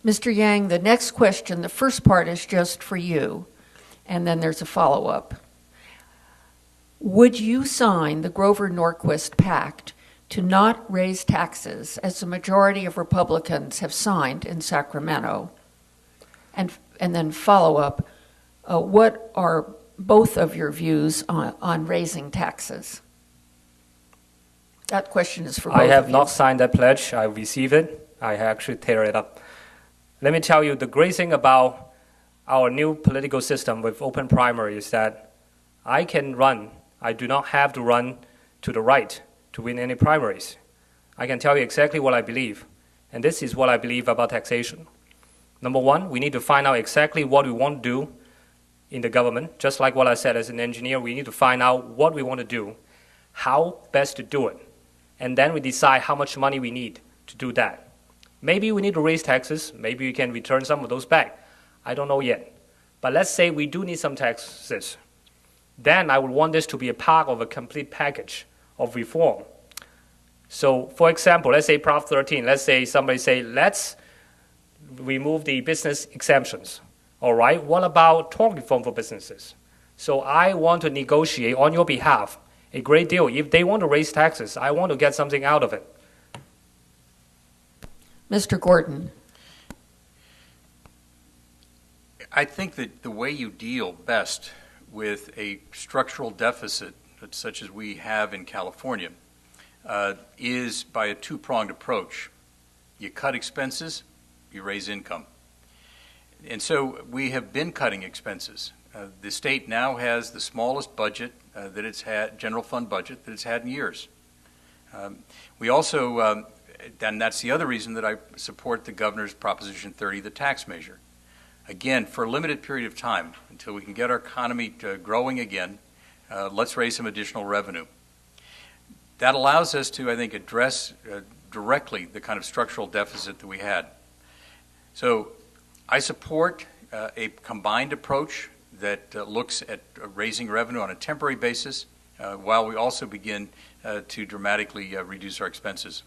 Mr. Yang, the next question, the first part is just for you, and then there's a follow-up. Would you sign the Grover Norquist Pact to not raise taxes, as the majority of Republicans have signed in Sacramento? And then follow-up, what are both of your views on raising taxes? That question is for both of you. I have not signed that pledge. I received it. I actually tear it up. Let me tell you, the great thing about our new political system with open primary is that I can run. I do not have to run to the right to win any primaries. I can tell you exactly what I believe. And this is what I believe about taxation. Number one, we need to find out exactly what we want to do in the government. Just like what I said as an engineer, we need to find out what we want to do, how best to do it. And then we decide how much money we need to do that. Maybe we need to raise taxes. Maybe we can return some of those back. I don't know yet. But let's say we do need some taxes. Then I would want this to be a part of a complete package of reform. So, for example, let's say Prop 13. Let's say somebody say, let's remove the business exemptions. All right, what about tort reform for businesses? So I want to negotiate on your behalf a great deal. If they want to raise taxes, I want to get something out of it. Mr. Gordon. I think that the way you deal best with a structural deficit such as we have in California is by a two-pronged approach. You cut expenses, you raise income. And so we have been cutting expenses. The state now has the smallest budget that it's had, general fund budget, that it's had in years. We also, and that's the other reason that I support the governor's Proposition 30, the tax measure. Again, for a limited period of time, until we can get our economy growing again, let's raise some additional revenue. That allows us to, I think, address directly the kind of structural deficit that we had. So I support a combined approach that looks at raising revenue on a temporary basis while we also begin to dramatically reduce our expenses.